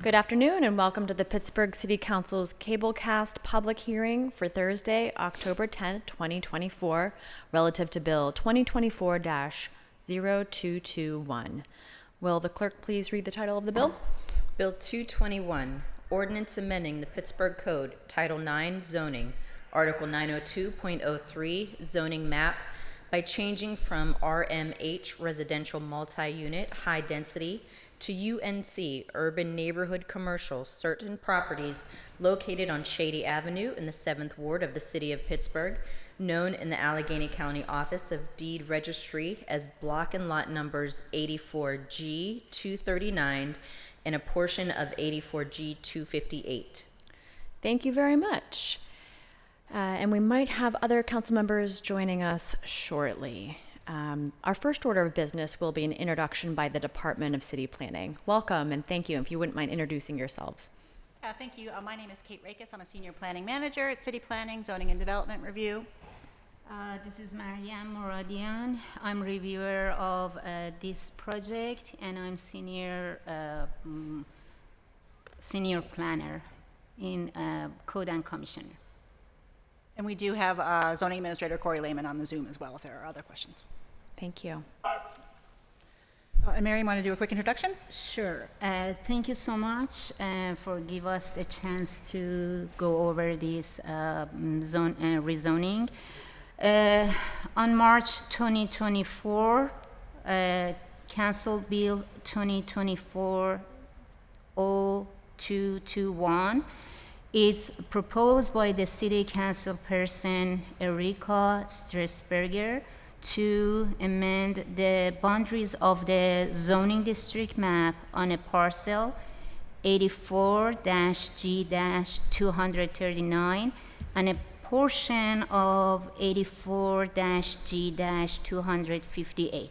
Good afternoon and welcome to the Pittsburgh City Council's Cablecast public hearing for Thursday, October 10th, 2024, relative to Bill 2024-0221. Will the clerk please read the title of the bill? Bill 221, Ordinance Amending the Pittsburgh Code, Title 9, Zoning, Article 902.03, Zoning Map, by changing from RMH, Residential Multi-Unit, High Density, to UNC, Urban Neighborhood Commercial, certain properties located on Shady Avenue in the 7th Ward of the City of Pittsburgh, known in the Allegheny County Office of Deed Registry as block and lot numbers 84G 239 and a portion of 84G 258. Thank you very much. And we might have other council members joining us shortly. Our first order of business will be an introduction by the Department of City Planning. Welcome and thank you. If you wouldn't mind introducing yourselves. Thank you. My name is Kate Rakes. I'm a Senior Planning Manager at City Planning, Zoning and Development Review. This is Mariam Moradian. I'm reviewer of this project and I'm senior planner in Code and Commissioner. And we do have Zoning Administrator Corey Lehman on the Zoom as well if there are other questions. Thank you. And Mary, you want to do a quick introduction? Sure. Thank you so much for giving us a chance to go over this rezoning. On March 2024, Council Bill 2024-0221. It's proposed by the City Council person Erika Strasberger to amend the boundaries of the zoning district map on a parcel 84-G-239 and a portion of 84-G-258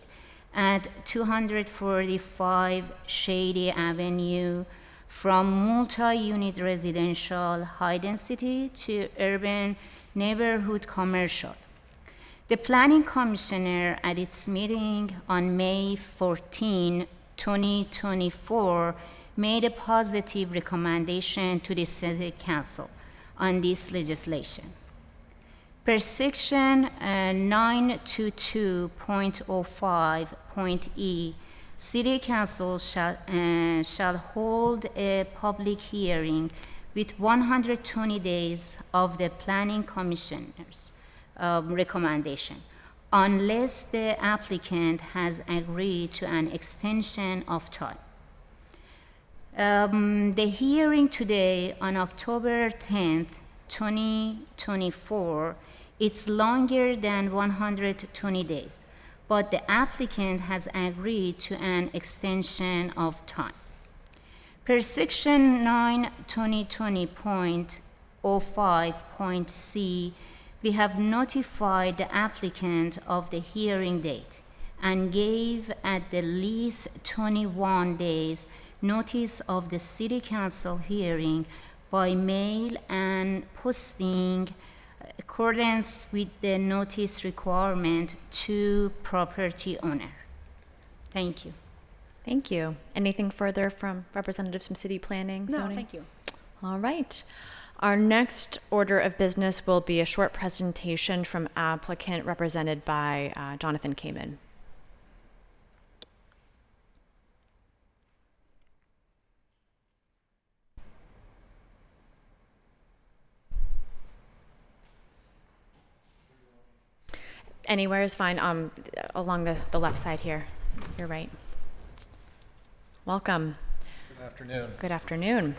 at 245 Shady Avenue from multi-unit residential high density to urban neighborhood commercial. The Planning Commissioner at its meeting on May 14, 2024, made a positive recommendation to the City Council on this legislation. Per section 922.05.e, City Council shall hold a public hearing with 120 days of the Planning Commissioner's recommendation, unless the applicant has agreed to an extension of time. The hearing today on October 10th, 2024, it's longer than 120 days, but the applicant has agreed to an extension of time. Per section 9/2020.05.c, we have notified the applicant of the hearing date and gave at the least 21 days notice of the City Council hearing by mail and posting accordance with the notice requirement to property owner. Thank you. Thank you. Anything further from representatives from City Planning? No, Zoning? thank you. All right. Our next order of business will be a short presentation from applicant represented by Jonathan Kamen. Anywhere is fine, along the left side here. You're right. Welcome. Good afternoon. Good afternoon.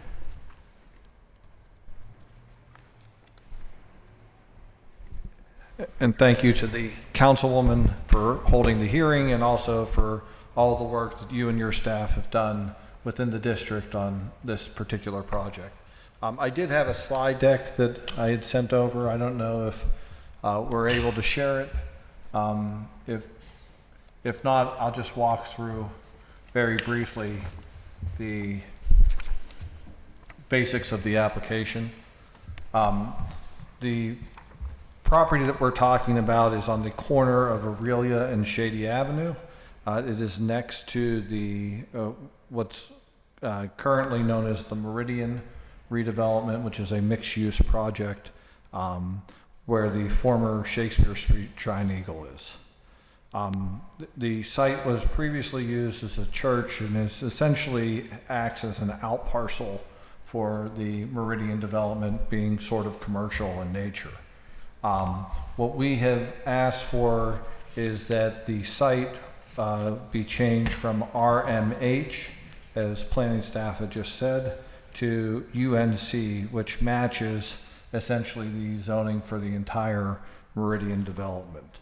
And thank you to the councilwoman for holding the hearing and also for all the work that you and your staff have done within the district on this particular project. I did have a slide deck that I had sent over. I don't know if we're able to share it. If not, I'll just walk through very briefly the basics of the application. The property that we're talking about is on the corner of Aurelia and Shady Avenue. It is next to the what's currently known as the Meridian redevelopment, which is a mixed-use project where the former Shakespeare Street Triangle is. The site was previously used as a church and is essentially acts as an out parcel for the Meridian development, being sort of commercial in nature. What we have asked for is that the site be changed from RMH, as planning staff had just said, to UNC, which matches essentially the zoning for the entire Meridian development.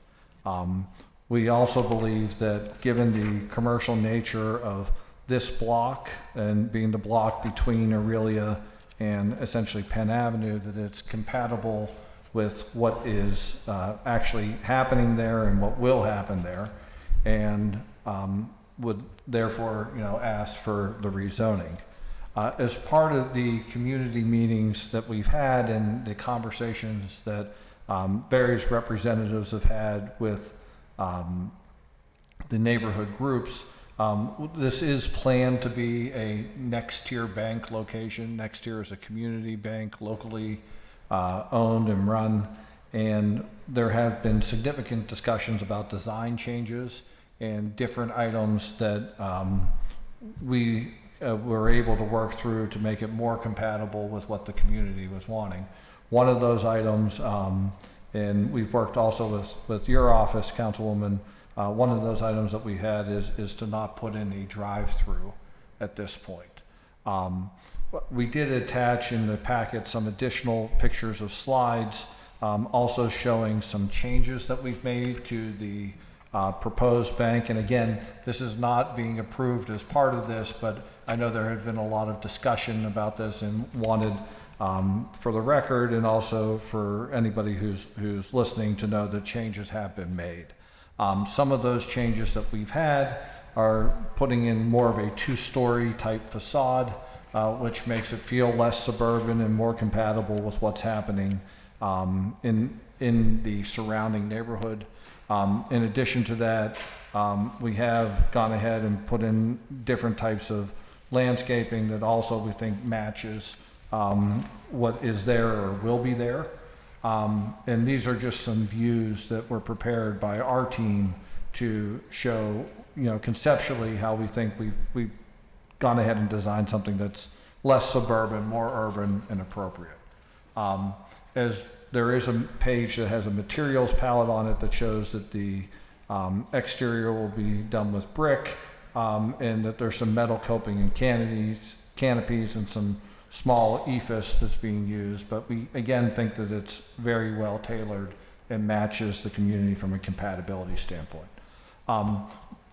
We also believe that given the commercial nature of this block and being the block between Aurelia and essentially Penn Avenue, that it's compatible with what is actually happening there and what will happen there, and would therefore, ask for the rezoning. As part of the community meetings that we've had and the conversations that various representatives have had with the neighborhood groups, this is planned to be a next tier bank location. Next tier is a community bank, locally owned and run, and there have been significant discussions about design changes and different items that we were able to work through to make it more compatible with what the community was wanting. One of those items, and we've worked also with your office, Councilwoman, one of those items that we had is to not put in a drive-through at this point. We did attach in the packet some additional pictures of slides, also showing some changes that we've made to the proposed bank. And again, this is not being approved as part of this, but I know there had been a lot of discussion about this and wanted, for the record and also for anybody who's listening, to know that changes have been made. Some of those changes that we've had are putting in more of a two-story type facade, which makes it feel less suburban and more compatible with what's happening in the surrounding neighborhood. In addition to that, we have gone ahead and put in different types of landscaping that also we think matches what is there or will be there. And these are just some views that were prepared by our team to show, conceptually how we think we've gone ahead and designed something that's less suburban, more urban and appropriate. As there is a page that has a materials palette on it that shows that the exterior will be done with brick, and that there's some metal coping and canopies and some small ephes that's being used, but we again think that it's very well tailored and matches the community from a compatibility standpoint.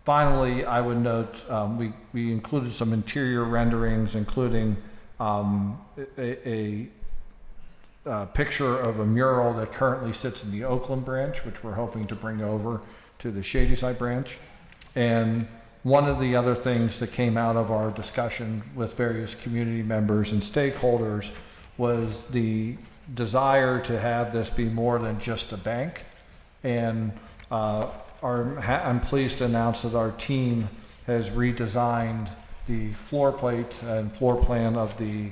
Finally, I would note we included some interior renderings, including a picture of a mural that currently sits in the Oakland branch, which we're hoping to bring over to the Shady Side branch. And one of the other things that came out of our discussion with various community members and stakeholders was the desire to have this be more than just a bank. And I'm pleased to announce that our team has redesigned the floor plate and floor plan of the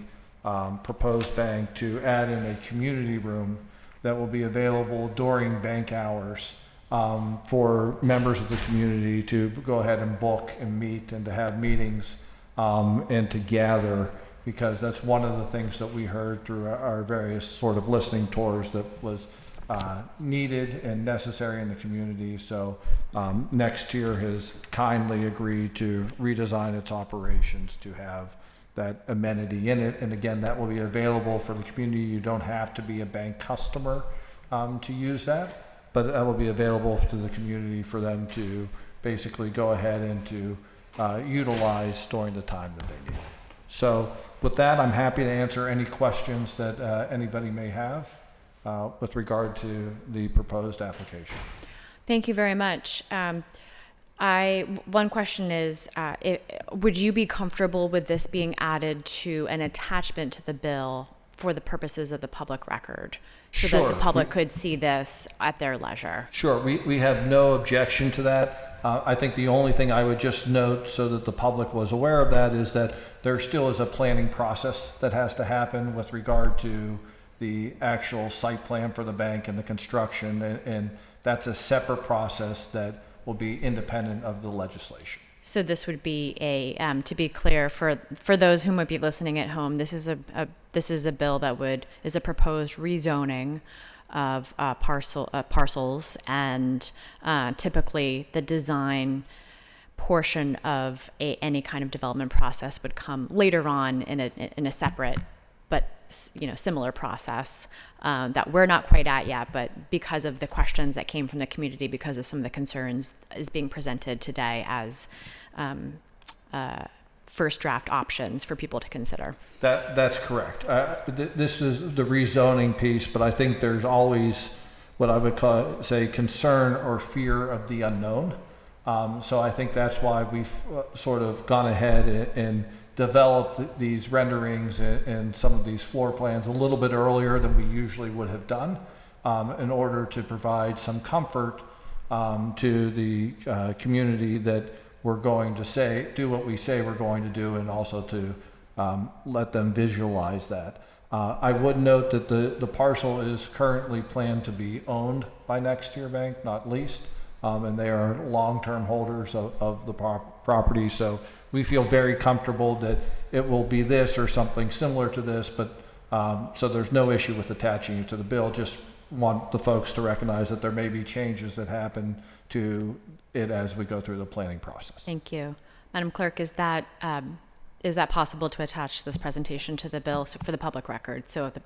proposed bank to add in a community room that will be available during bank hours for members of the community to go ahead and book and meet and to have meetings and to gather, because that's one of the things that we heard through our various sort of listening tours that was needed and necessary in the community. So Next Tier has kindly agreed to redesign its operations to have that amenity in it. And again, that will be available for the community. You don't have to be a bank customer to use that, but that will be available to the community for them to basically go ahead and to utilize during the time that they need. So with that, I'm happy to answer any questions that anybody may have with regard to the proposed application. Thank you very much. One question is, would you be comfortable with this being added to an attachment to the bill for the purposes of the public record, so that the public could see this at their leisure? Sure, we have no objection to that. I think the only thing I would just note so that the public was aware of that is that there still is a planning process that has to happen with regard to the actual site plan for the bank and the construction, and that's a separate process that will be independent of the legislation. So this would be to be clear for those who might be listening at home, this is a bill that is a proposed rezoning of parcels, and typically the design portion of any kind of development process would come later on in a separate but similar process that we're not quite at yet, but because of the questions that came from the community, because of some of the concerns, is being presented today as first draft options for people to consider. That's correct. This is the rezoning piece, but I think there's always what I would say concern or fear of the unknown. So I think that's why we've sort of gone ahead and developed these renderings and some of these floor plans a little bit earlier than we usually would have done, in order to provide some comfort to the community that we're going to do what we say we're going to do, and also to let them visualize that. I would note that the parcel is currently planned to be owned by Next Tier Bank, not leased, and they are long-term holders of the property. So we feel very comfortable that it will be this or something similar to this, but so there's no issue with attaching it to the bill. Just want the folks to recognize that there may be changes that happen to it as we go through the planning process. Thank you. Madam Clerk, is that possible to attach this presentation to the bill for the public record so that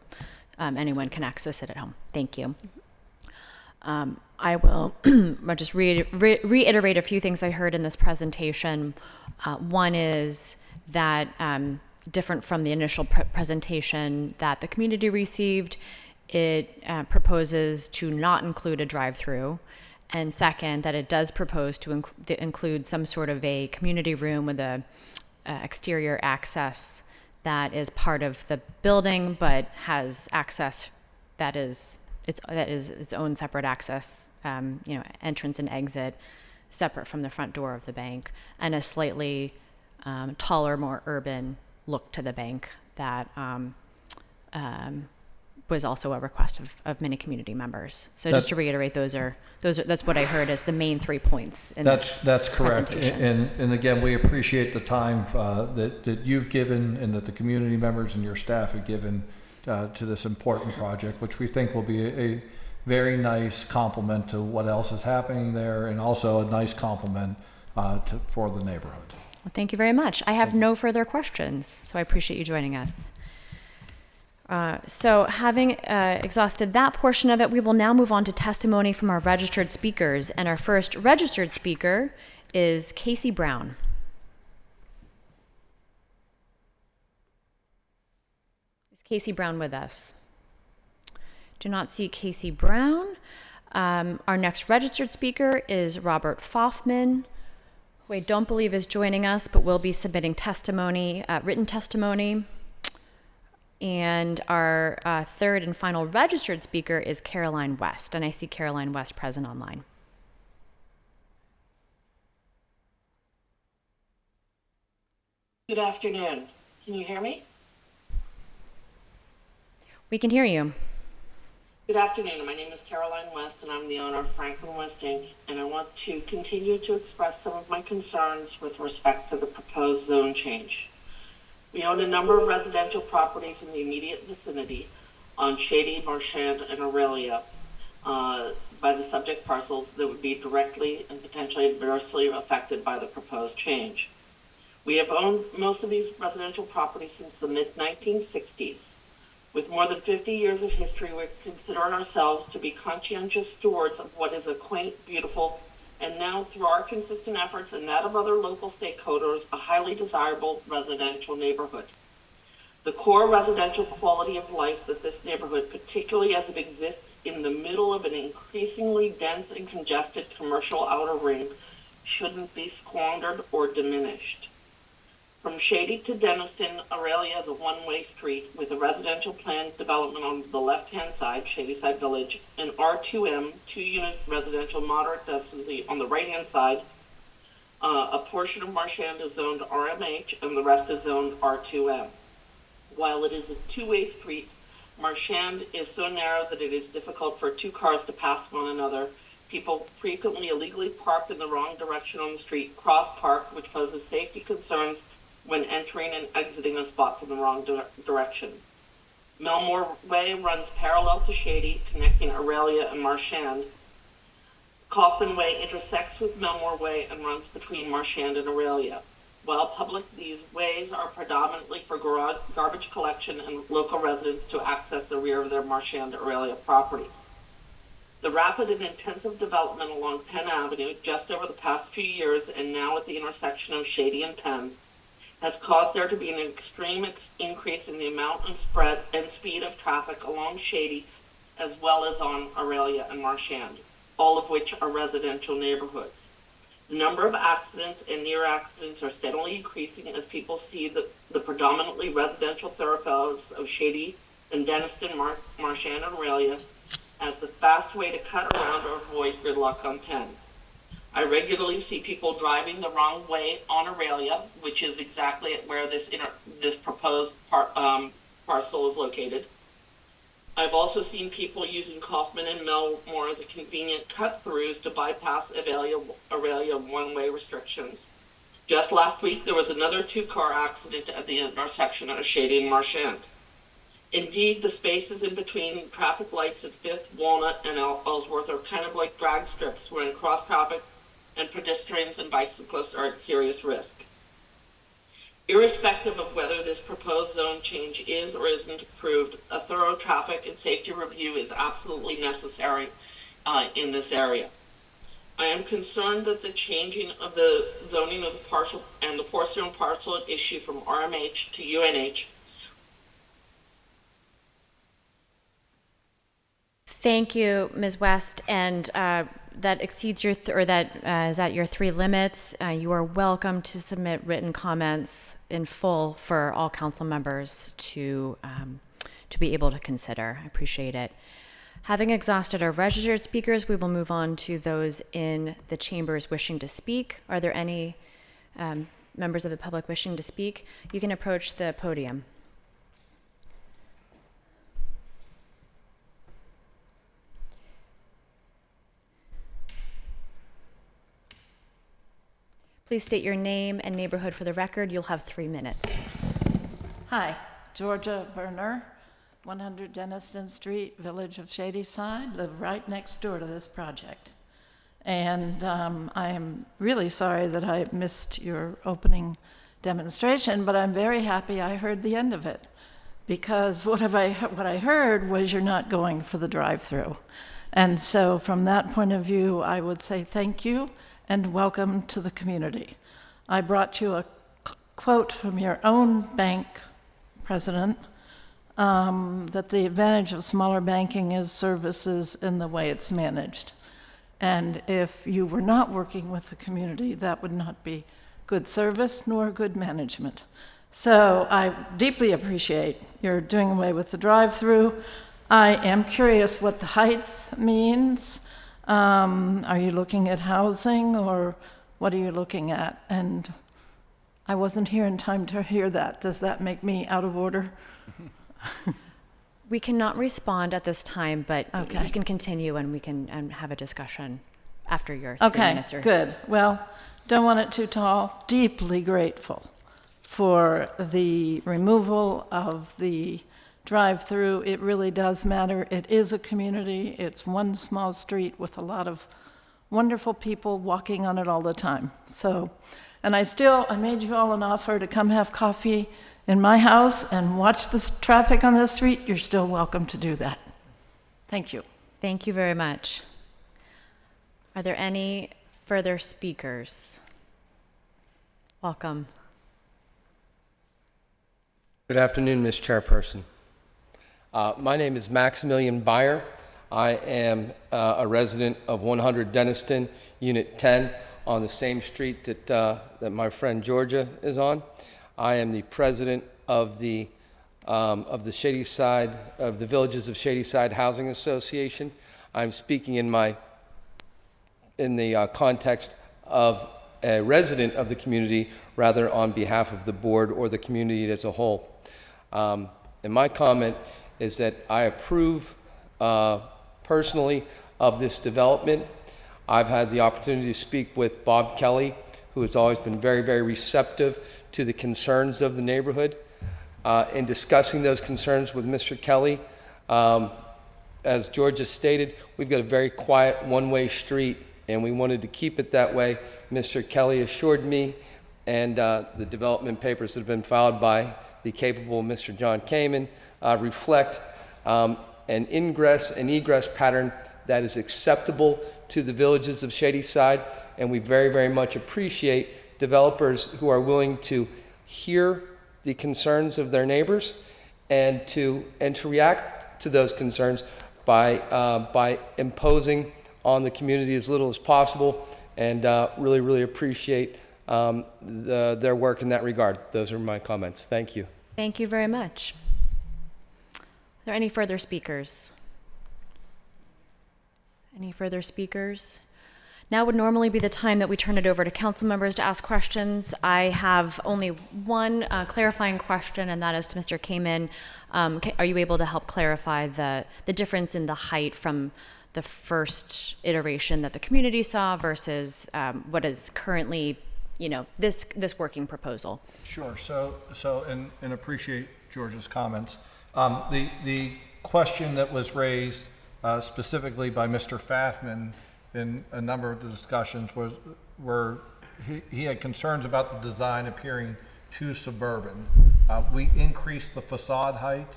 anyone can access it at home? Thank you. I will I'll just reiterate a few things I heard in this presentation. One is that, different from the initial presentation that the community received, it proposes to not include a drive-through. And second, that it does propose to include some sort of a community room with a exterior access that is part of the building, but has access that is its own separate access, entrance and exit, separate from the front door of the bank, and a slightly taller, more urban look to the bank that was also a request of many community members. So just to reiterate, that's what I heard as the main 3 points in that's correct. presentation. And again, we appreciate the time that you've given and that the community members and your staff have given to this important project, which we think will be a very nice complement to what else is happening there, and also a nice complement for the neighborhood. Well, thank you very much. I have no further questions, so I appreciate you joining us. So having exhausted that portion of it, we will now move on to testimony from our registered speakers. And our first registered speaker is Casey Brown. Is Casey Brown with us? Do not see Casey Brown. Our next registered speaker is Robert Foffman, who I don't believe is joining us, but will be submitting testimony, written testimony. And our third and final registered speaker is Caroline West, and I see Caroline West present online. Good afternoon. Can you hear me? We can hear you. Good afternoon. My name is Caroline West, and I'm the owner of Franklin West Inc., and I want to continue to express some of my concerns with respect to the proposed zone change. We own a number of residential properties in the immediate vicinity on Shady, Marchand, and Aurelia by the subject parcels that would be directly and potentially adversely affected by the proposed change. We have owned most of these residential properties since the mid-1960s. With more than 50 years of history, we consider ourselves to be conscientious stewards of what is a quaint, beautiful, and now, through our consistent efforts and that of other local stakeholders, a highly desirable residential neighborhood. The core residential quality of life that this neighborhood, particularly as it exists in the middle of an increasingly dense and congested commercial outer ring, shouldn't be squandered or diminished. From Shady to Denniston, Aurelia is a one-way street with a residential planned development on the left-hand side, Shadyside Village, and R2M, two-unit residential moderate density on the right-hand side, A portion of Marchand is zoned RMH and the rest is zoned R2M. While it is a two-way street, Marchand is so narrow that it is difficult for two cars to pass one another. People frequently illegally park in the wrong direction on the street, cross-park, which poses safety concerns when entering and exiting a spot from the wrong direction. Melmore Way runs parallel to Shady, connecting Aurelia and Marchand. Kaufman Way intersects with Melmore Way and runs between Marchand and Aurelia. While public, these ways are predominantly for garbage collection and local residents to access the rear of their Marchand Aurelia properties. The rapid and intensive development along Penn Avenue just over the past few years and now at the intersection of Shady and Penn has caused there to be an extreme increase in the amount and spread and speed of traffic along Shady as well as on Aurelia and Marchand, all of which are residential neighborhoods. The number of accidents and near accidents are steadily increasing as people see the predominantly residential thoroughfares of Shady and Denniston, Marchand, and Aurelia as the fast way to cut around or avoid gridlock on Penn. I regularly see people driving the wrong way on Aurelia, which is exactly at where this proposed parcel is located. I've also seen people using Kaufman and Melmore as a convenient cut-throughs to bypass Aurelia one-way restrictions. Just last week, there was another two-car accident at the intersection of Shady and Marchand. Indeed, the spaces in between traffic lights at 5th, Walnut, and Ellsworth are kind of like drag strips wherein cross-traffic and pedestrians and bicyclists are at serious risk. Irrespective of whether this proposed zone change is or isn't approved, a thorough traffic and safety review is absolutely necessary in this area. I am concerned that the changing of the zoning of the partial and the portion parcel at issue from RMH to UNH. Thank you, Ms. West, and that exceeds your, is at your 3 limits. You are welcome to submit written comments in full for all council members to be able to consider. I appreciate it. Having exhausted our registered speakers, we will move on to those in the chambers wishing to speak. Are there any members of the public wishing to speak? You can approach the podium. Please state your name and neighborhood for the record. You'll have 3 minutes. Hi, Georgia Berner, 100 Denniston Street, Village of Shadyside, live right next door to this project. And I am really sorry that I missed your opening demonstration, but I'm very happy I heard the end of it, because what I heard was you're not going for the drive-through. And so from that point of view, I would say thank you and welcome to the community. I brought you a quote from your own bank president, that the advantage of smaller banking is services in the way it's managed. And if you were not working with the community, that would not be good service nor good management. So I deeply appreciate your doing away with the drive-through. I am curious what the height means. Are you looking at housing, or what are you looking at? And I wasn't here in time to hear that. Does that make me out of order? We cannot respond at this time, but Okay. you can continue and we can have a discussion after your 3 minutes. Okay, good. Well, don't want it too tall. Deeply grateful for the removal of the drive-through. It really does matter. It is a community. It's one small street with a lot of wonderful people walking on it all the time. So, and I made you all an offer to come have coffee in my house and watch the traffic on the street. You're still welcome to do that. Thank you. Thank you very much. Are there any further speakers? Welcome. Good afternoon, Ms. Chairperson. My name is Maximilian Beyer. I am a resident of 100 Denniston, Unit 10, on the same street that my friend Georgia is on. I am the president of the Shadyside, of the Villages of Shadyside Housing Association. I'm speaking in the context of a resident of the community, rather on behalf of the board or the community as a whole. And my comment is that I approve personally of this development. I've had the opportunity to speak with Bob Kelly, who has always been very, very receptive to the concerns of the neighborhood. In discussing those concerns with Mr. Kelly, as George has stated, we've got a very quiet one-way street, and we wanted to keep it that way. Mr. Kelly assured me, and the development papers that have been filed by the capable Mr. John Kamen reflect an ingress and egress pattern that is acceptable to the villages of Shadyside, and we very, very much appreciate developers who are willing to hear the concerns of their neighbors and to react to those concerns by imposing on the community as little as possible, and really, really appreciate their work in that regard. Those are my comments. Thank you. Thank you very much. Are there any further speakers? Any further speakers? Now would normally be the time that we turn it over to council members to ask questions. I have only one clarifying question, and that is to Mr. Kamen. Are you able to help clarify the difference in the height from the first iteration that the community saw versus what is currently, this working proposal? Sure. And appreciate George's comments. The question that was raised specifically by Mr. Fathman in a number of the discussions were he had concerns about the design appearing too suburban. We increased the facade height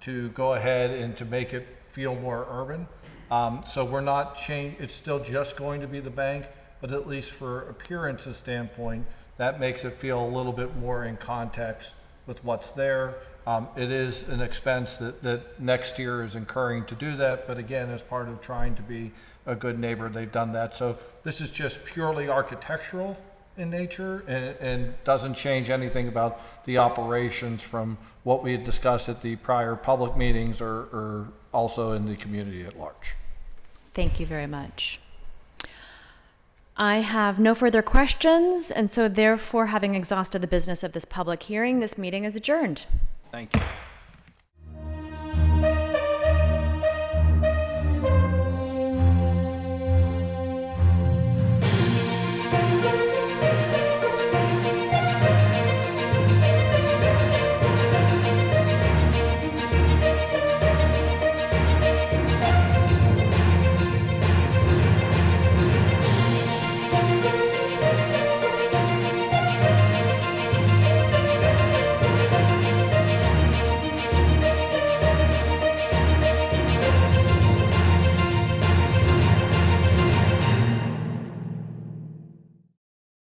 to go ahead and to make it feel more urban. So we're not it's still just going to be the bank, but at least for appearances standpoint, that makes it feel a little bit more in context with what's there. It is an expense that next year is incurring to do that, but again, as part of trying to be a good neighbor, they've done that. So this is just purely architectural in nature and doesn't change anything about the operations from what we had discussed at the prior public meetings or also in the community at large. Thank you very much. I have no further questions, and so therefore, having exhausted the business of this public hearing, this meeting is adjourned. Thank you.